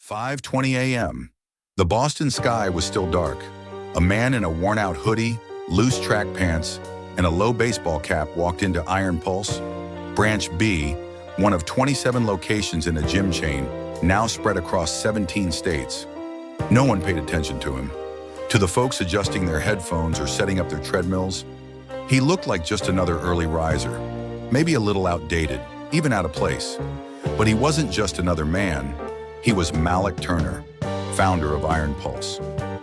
5:20 a.m. The Boston sky was still dark. A man in a worn-out hoodie, loose track pants, and a low baseball cap walked into Iron Pulse, Branch B, one of 27 locations in a gym chain, now spread across 17 states. No one paid attention to him. To the folks adjusting their headphones or setting up their treadmills, he looked like just another early riser, maybe a little outdated, even out of place. But he wasn't just another man. He was Malik Turner, founder of Iron Pulse,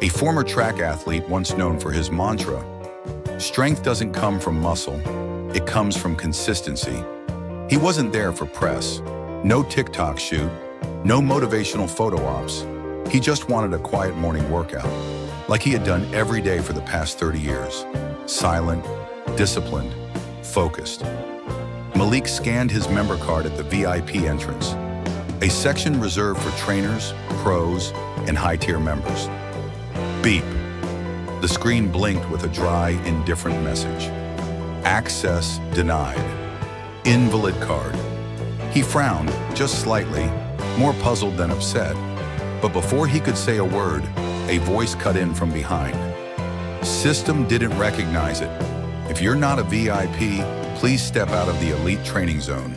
a former track athlete once known for his mantra, "Strength doesn't come from muscle, it comes from consistency." He wasn't there for press, no TikTok shoot, no motivational photo ops. He just wanted a quiet morning workout, like he had done every day for the past 30 years. Silent, disciplined, focused. Malik scanned his member card at the VIP entrance, a section reserved for trainers, pros, and high-tier members. Beep. The screen blinked with a dry, indifferent message. Access denied. Invalid card. He frowned, just slightly, more puzzled than upset. But before he could say a word, a voice cut in from behind. System didn't recognize it. If you're not a VIP, please step out of the elite training zone.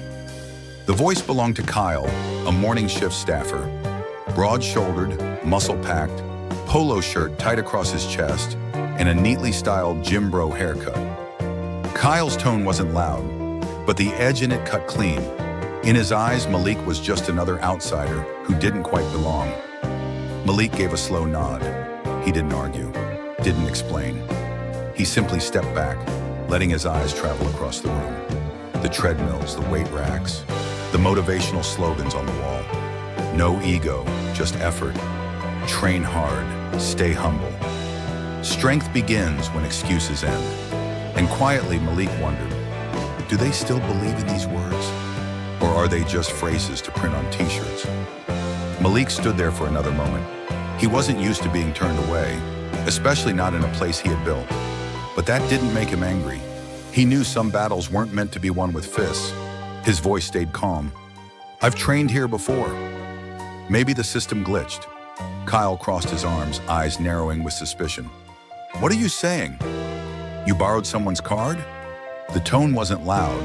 The voice belonged to Kyle, a morning shift staffer. Broad-shouldered, muscle-packed, polo shirt tight across his chest, and a neatly styled gym bro haircut. Kyle's tone wasn't loud, but the edge in it cut clean. In his eyes, Malik was just another outsider who didn't quite belong. Malik gave a slow nod. He didn't argue, didn't explain. He simply stepped back, letting his eyes travel across the room. The treadmills, the weight racks, the motivational slogans on the wall. No ego, just effort. Train hard, stay humble. Strength begins when excuses end. And quietly, Malik wondered, do they still believe in these words? Or are they just phrases to print on t-shirts? Malik stood there for another moment. He wasn't used to being turned away, especially not in a place he had built. But that didn't make him angry. He knew some battles weren't meant to be won with fists. His voice stayed calm. "I've trained here before." Maybe the system glitched. Kyle crossed his arms, eyes narrowing with suspicion. "What are you saying? You borrowed someone's card?" The tone wasn't loud,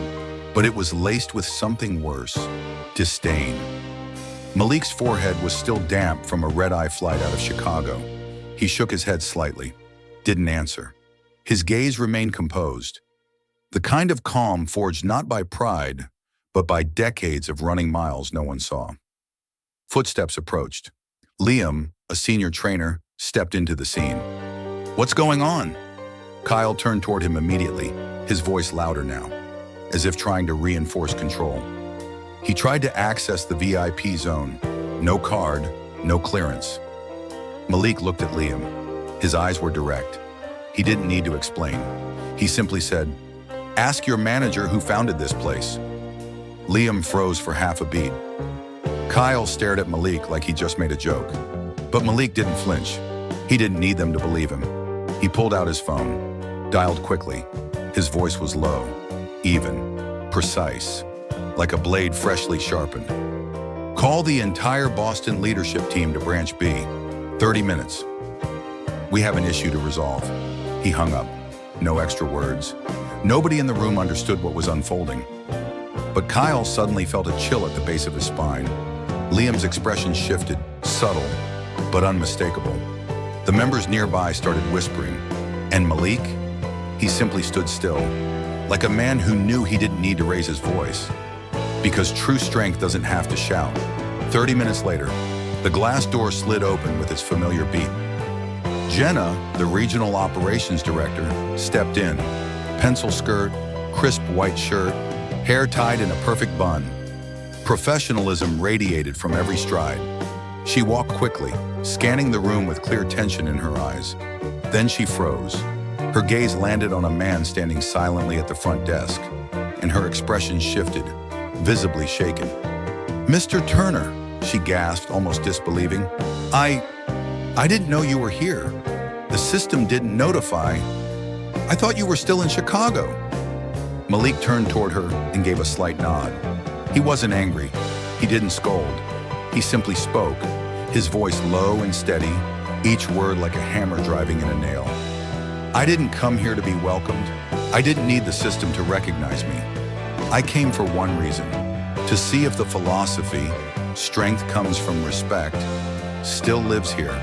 but it was laced with something worse: disdain. Malik's forehead was still damp from a red-eye flight out of Chicago. He shook his head slightly, didn't answer. His gaze remained composed. The kind of calm forged not by pride, but by decades of running miles no one saw. Footsteps approached. Liam, a senior trainer, stepped into the scene. "What's going on?" Kyle turned toward him immediately, his voice louder now, as if trying to reinforce control. He tried to access the VIP zone. No card, no clearance. Malik looked at Liam. His eyes were direct. He didn't need to explain. He simply said, "Ask your manager who founded this place." Liam froze for half a beat. Kyle stared at Malik like he just made a joke. But Malik didn't flinch. He didn't need them to believe him. He pulled out his phone, dialed quickly. His voice was low, even, precise, like a blade freshly sharpened. "Call the entire Boston leadership team to Branch B. 30 minutes. We have an issue to resolve." He hung up. No extra words. Nobody in the room understood what was unfolding. But Kyle suddenly felt a chill at the base of his spine. Liam's expression shifted, subtle, but unmistakable. The members nearby started whispering. And Malik? He simply stood still, like a man who knew he didn't need to raise his voice. Because true strength doesn't have to shout. 30 minutes later, the glass door slid open with its familiar beat. Jenna, the regional operations director, stepped in. Pencil skirt, crisp white shirt, hair tied in a perfect bun. Professionalism radiated from every stride. She walked quickly, scanning the room with clear tension in her eyes. Then she froze. Her gaze landed on a man standing silently at the front desk, and her expression shifted, visibly shaken. "Mr. Turner," she gasped, almost disbelieving. I didn't know you were here. The system didn't notify. I thought you were still in Chicago." Malik turned toward her and gave a slight nod. He wasn't angry. He didn't scold. He simply spoke, his voice low and steady, each word like a hammer driving in a nail. I didn't come here to be welcomed. I didn't need the system to recognize me. I came for one reason, to see if the philosophy, strength comes from respect, still lives here,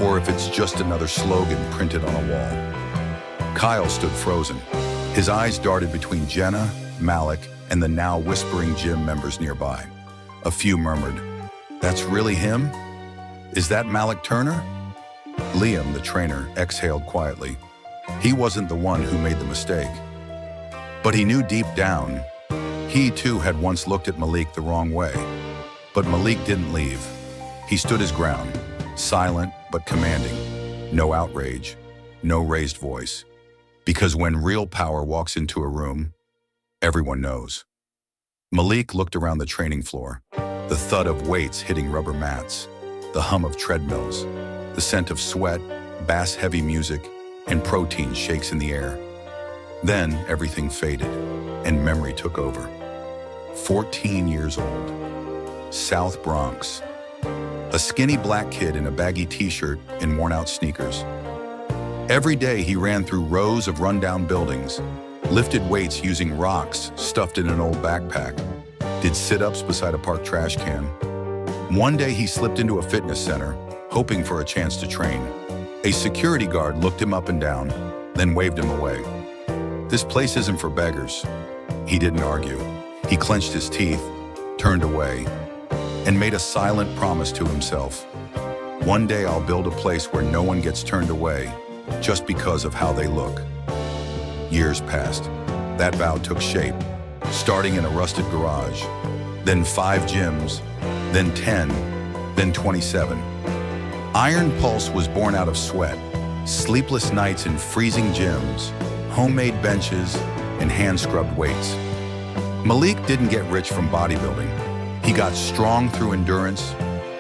or if it's just another slogan printed on a wall. Kyle stood frozen. His eyes darted between Jenna, Malik, and the now whispering gym members nearby. A few murmured, "That's really him? Is that Malik Turner?" Liam, the trainer, exhaled quietly. He wasn't the one who made the mistake. But he knew deep down, he too had once looked at Malik the wrong way. But Malik didn't leave. He stood his ground, silent but commanding. No outrage, no raised voice. Because when real power walks into a room, everyone knows. Malik looked around the training floor, the thud of weights hitting rubber mats, the hum of treadmills, the scent of sweat, bass-heavy music, and protein shakes in the air. Then everything faded, and memory took over. 14 years old, South Bronx. A skinny black kid in a baggy t-shirt and worn-out sneakers. Every day he ran through rows of rundown buildings, lifted weights using rocks stuffed in an old backpack, did sit-ups beside a parked trash can. One day he slipped into a fitness center, hoping for a chance to train. A security guard looked him up and down, then waved him away. "This place isn't for beggars." He didn't argue. He clenched his teeth, turned away, and made a silent promise to himself. "One day I'll build a place where no one gets turned away just because of how they look." Years passed. That vow took shape, starting in a rusted garage, then 5 gyms, then 10, then 27. Iron Pulse was born out of sweat, sleepless nights in freezing gyms, homemade benches, and hand-scrubbed weights. Malik didn't get rich from bodybuilding. He got strong through endurance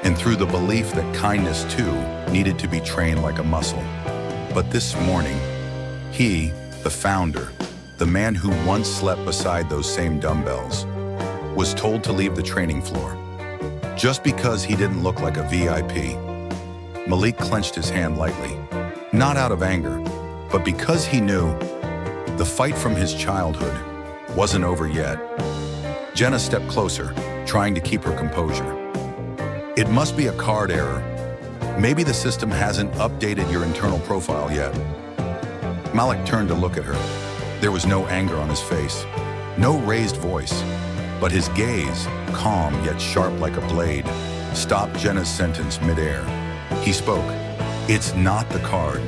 and through the belief that kindness, too, needed to be trained like a muscle. But this morning, he, the founder, the man who once slept beside those same dumbbells, was told to leave the training floor. Just because he didn't look like a VIP. Malik clenched his hand lightly, not out of anger, but because he knew the fight from his childhood wasn't over yet. Jenna stepped closer, trying to keep her composure. "It must be a card error. Maybe the system hasn't updated your internal profile yet." Malik turned to look at her. There was no anger on his face, no raised voice, but his gaze, calm yet sharp like a blade, stopped Jenna's sentence midair. He spoke. "It's not the card,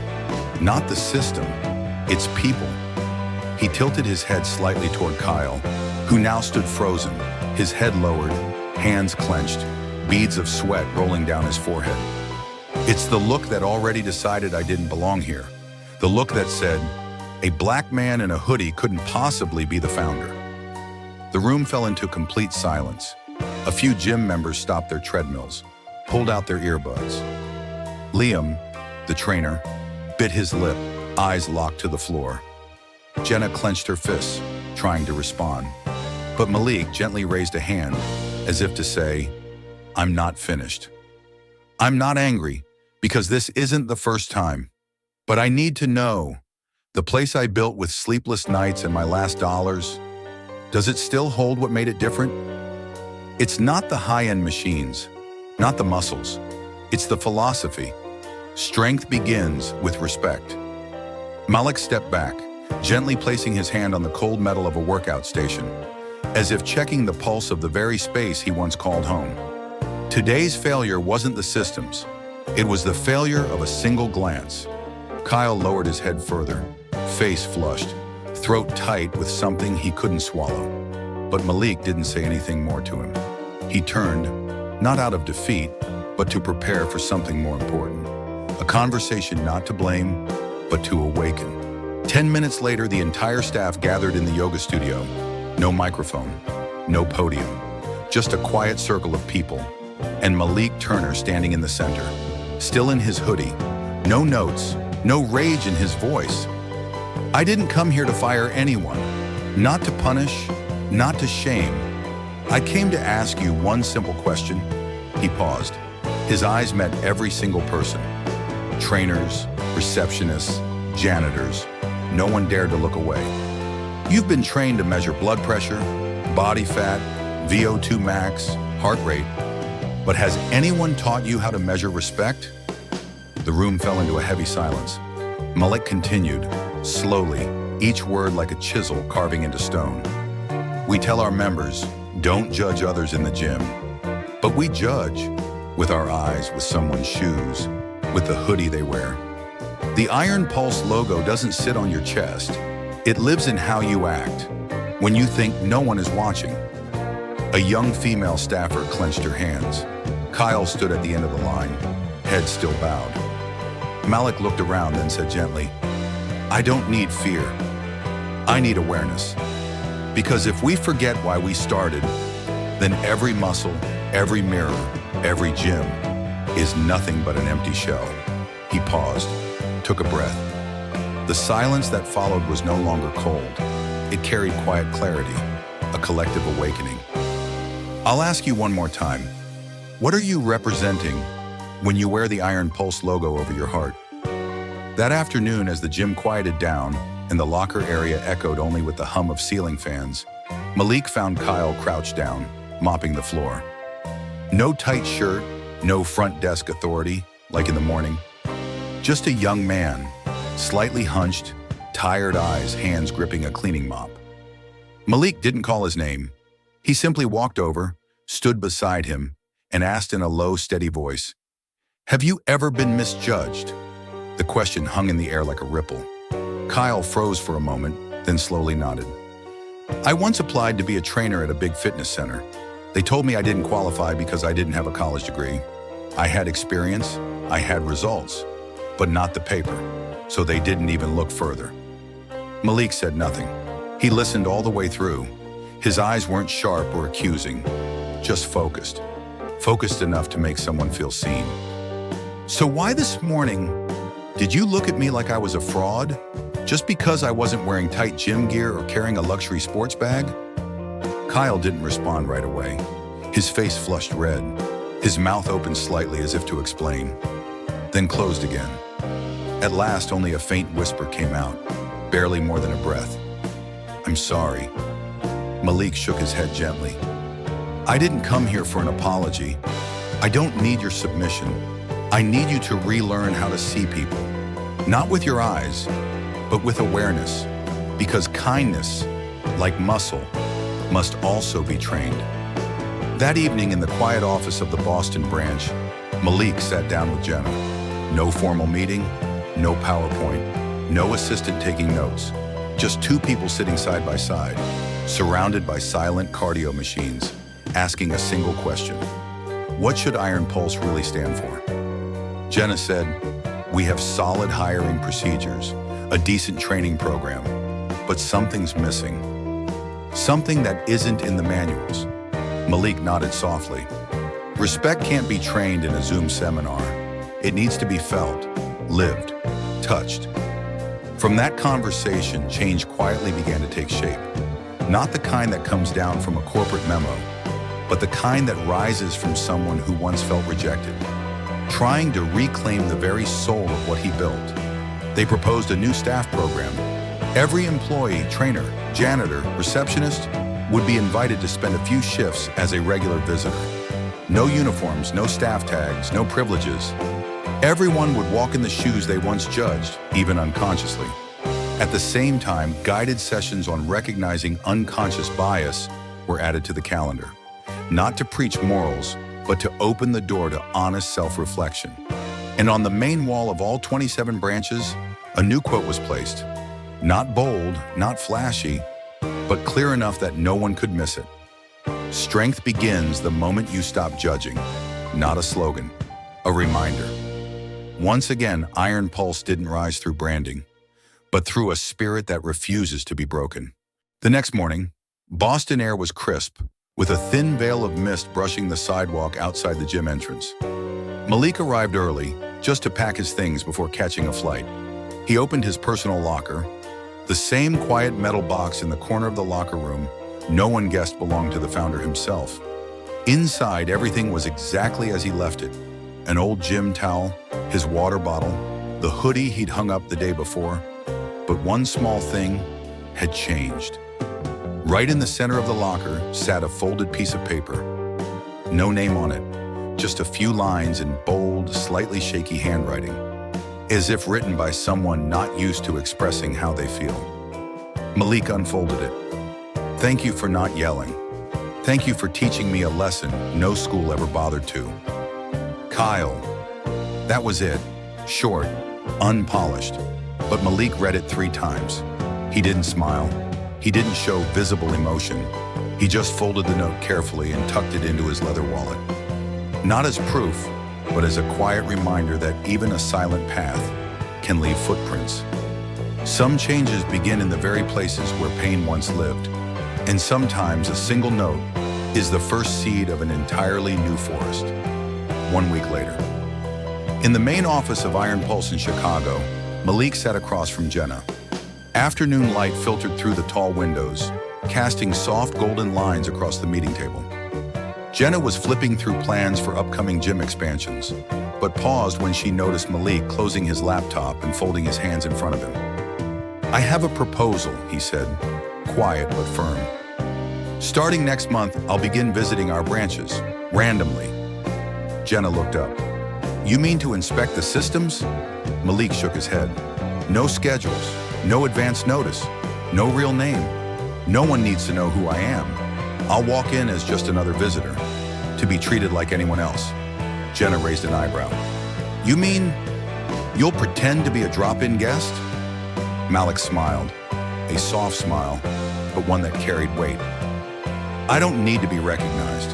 not the system, it's people." He tilted his head slightly toward Kyle, who now stood frozen, his head lowered, hands clenched, beads of sweat rolling down his forehead. "It's the look that already decided I didn't belong here. The look that said, a black man in a hoodie couldn't possibly be the founder." The room fell into complete silence. A few gym members stopped their treadmills, pulled out their earbuds. Liam, the trainer, bit his lip, eyes locked to the floor. Jenna clenched her fists, trying to respond. But Malik gently raised a hand, as if to say, "I'm not finished. I'm not angry, because this isn't the first time. But I need to know, the place I built with sleepless nights and my last dollars, does it still hold what made it different? It's not the high-end machines, not the muscles. It's the philosophy. Strength begins with respect." Malik stepped back, gently placing his hand on the cold metal of a workout station, as if checking the pulse of the very space he once called home. Today's failure wasn't the systems. It was the failure of a single glance. Kyle lowered his head further, face flushed, throat tight with something he couldn't swallow. But Malik didn't say anything more to him. He turned, not out of defeat, but to prepare for something more important. A conversation not to blame, but to awaken. 10 minutes later, the entire staff gathered in the yoga studio. No microphone, no podium, just a quiet circle of people, and Malik Turner standing in the center, still in his hoodie, no notes, no rage in his voice. "I didn't come here to fire anyone, not to punish, not to shame. I came to ask you one simple question." He paused. His eyes met every single person. Trainers, receptionists, janitors. No one dared to look away. You've been trained to measure blood pressure, body fat, VO2 max, heart rate. But has anyone taught you how to measure respect? The room fell into a heavy silence. Malik continued, slowly, each word like a chisel carving into stone. We tell our members, don't judge others in the gym. But we judge with our eyes, with someone's shoes, with the hoodie they wear. The Iron Pulse logo doesn't sit on your chest. It lives in how you act, when you think no one is watching. A young female staffer clenched her hands. Kyle stood at the end of the line, head still bowed. Malik looked around, then said gently, I don't need fear. I need awareness. Because if we forget why we started, then every muscle, every mirror, every gym is nothing but an empty shell. He paused, took a breath. The silence that followed was no longer cold. It carried quiet clarity, a collective awakening. I'll ask you one more time. What are you representing when you wear the Iron Pulse logo over your heart? That afternoon, as the gym quieted down and the locker area echoed only with the hum of ceiling fans, Malik found Kyle crouched down, mopping the floor. No tight shirt, no front desk authority, like in the morning. Just a young man, slightly hunched, tired eyes, hands gripping a cleaning mop. Malik didn't call his name. He simply walked over, stood beside him, and asked in a low, steady voice, Have you ever been misjudged? The question hung in the air like a ripple. Kyle froze for a moment, then slowly nodded. I once applied to be a trainer at a big fitness center. They told me I didn't qualify because I didn't have a college degree. I had experience, I had results, but not the paper, so they didn't even look further. Malik said nothing. He listened all the way through. His eyes weren't sharp or accusing, just focused. Focused enough to make someone feel seen. So why this morning did you look at me like I was a fraud? Just because I wasn't wearing tight gym gear or carrying a luxury sports bag? Kyle didn't respond right away. His face flushed red. His mouth opened slightly as if to explain, then closed again. At last, only a faint whisper came out, barely more than a breath. I'm sorry. Malik shook his head gently. I didn't come here for an apology. I don't need your submission. I need you to relearn how to see people. Not with your eyes, but with awareness. Because kindness, like muscle, must also be trained. That evening in the quiet office of the Boston branch, Malik sat down with Jenna. No formal meeting, no PowerPoint, no assistant taking notes. Just two people sitting side by side, surrounded by silent cardio machines, asking a single question. What should Iron Pulse really stand for? Jenna said, we have solid hiring procedures, a decent training program, but something's missing. Something that isn't in the manuals. Malik nodded softly. Respect can't be trained in a Zoom seminar. It needs to be felt, lived, touched. From that conversation, change quietly began to take shape. Not the kind that comes down from a corporate memo, but the kind that rises from someone who once felt rejected, trying to reclaim the very soul of what he built. They proposed a new staff program. Every employee, trainer, janitor, receptionist would be invited to spend a few shifts as a regular visitor. No uniforms, no staff tags, no privileges. Everyone would walk in the shoes they once judged, even unconsciously. At the same time, guided sessions on recognizing unconscious bias were added to the calendar. Not to preach morals, but to open the door to honest self-reflection. And on the main wall of all 27 branches, a new quote was placed. Not bold, not flashy, but clear enough that no one could miss it. Strength begins the moment you stop judging. Not a slogan, a reminder. Once again, Iron Pulse didn't rise through branding, but through a spirit that refuses to be broken. The next morning, Boston air was crisp, with a thin veil of mist brushing the sidewalk outside the gym entrance. Malik arrived early, just to pack his things before catching a flight. He opened his personal locker, the same quiet metal box in the corner of the locker room no one guessed belonged to the founder himself. Inside, everything was exactly as he left it. an old gym towel, his water bottle, the hoodie he'd hung up the day before. But one small thing had changed. Right in the center of the locker sat a folded piece of paper. No name on it, just a few lines in bold, slightly shaky handwriting, as if written by someone not used to expressing how they feel. Malik unfolded it. "Thank you for not yelling. Thank you for teaching me a lesson no school ever bothered to. Kyle." That was it. Short, unpolished. But Malik read it 3 times. He didn't smile. He didn't show visible emotion. He just folded the note carefully and tucked it into his leather wallet. Not as proof, but as a quiet reminder that even a silent path can leave footprints. Some changes begin in the very places where pain once lived, and sometimes a single note is the first seed of an entirely new forest. 1 week later. In the main office of Iron Pulse in Chicago, Malik sat across from Jenna. Afternoon light filtered through the tall windows, casting soft golden lines across the meeting table. Jenna was flipping through plans for upcoming gym expansions, but paused when she noticed Malik closing his laptop and folding his hands in front of him. "I have a proposal," he said, quiet but firm. "Starting next month, I'll begin visiting our branches, randomly." Jenna looked up. "You mean to inspect the systems?" Malik shook his head. "No schedules, no advance notice, no real name. No one needs to know who I am. I'll walk in as just another visitor, to be treated like anyone else." Jenna raised an eyebrow. "You mean you'll pretend to be a drop-in guest?" Malik smiled, a soft smile, but one that carried weight. "I don't need to be recognized.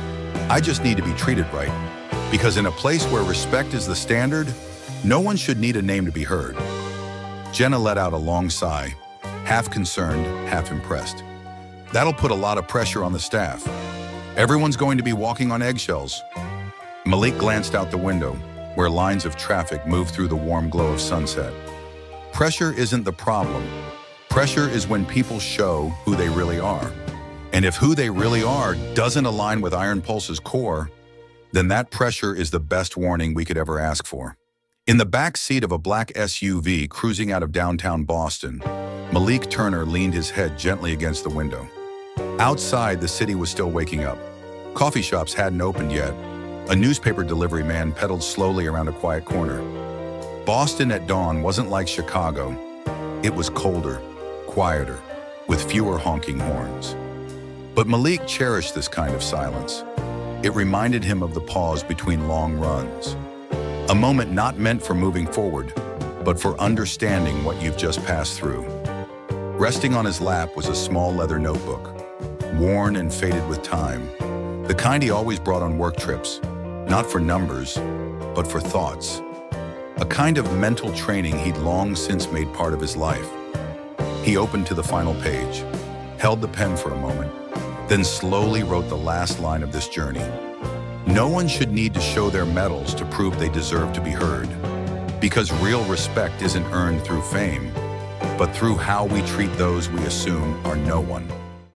I just need to be treated right. Because in a place where respect is the standard, no one should need a name to be heard." Jenna let out a long sigh, half concerned, half impressed. "That'll put a lot of pressure on the staff. Everyone's going to be walking on eggshells." Malik glanced out the window, where lines of traffic moved through the warm glow of sunset. Pressure isn't the problem. Pressure is when people show who they really are. And if who they really are doesn't align with Iron Pulse's core, then that pressure is the best warning we could ever ask for. In the back seat of a black SUV cruising out of downtown Boston, Malik Turner leaned his head gently against the window. Outside, the city was still waking up. Coffee shops hadn't opened yet. A newspaper delivery man pedaled slowly around a quiet corner. Boston at dawn wasn't like Chicago. It was colder, quieter, with fewer honking horns. But Malik cherished this kind of silence. It reminded him of the pause between long runs. A moment not meant for moving forward, but for understanding what you've just passed through. Resting on his lap was a small leather notebook, worn and faded with time, the kind he always brought on work trips, not for numbers, but for thoughts. A kind of mental training he'd long since made part of his life. He opened to the final page, held the pen for a moment, then slowly wrote the last line of this journey. No one should need to show their medals to prove they deserve to be heard, because real respect isn't earned through fame, but through how we treat those we assume are no one.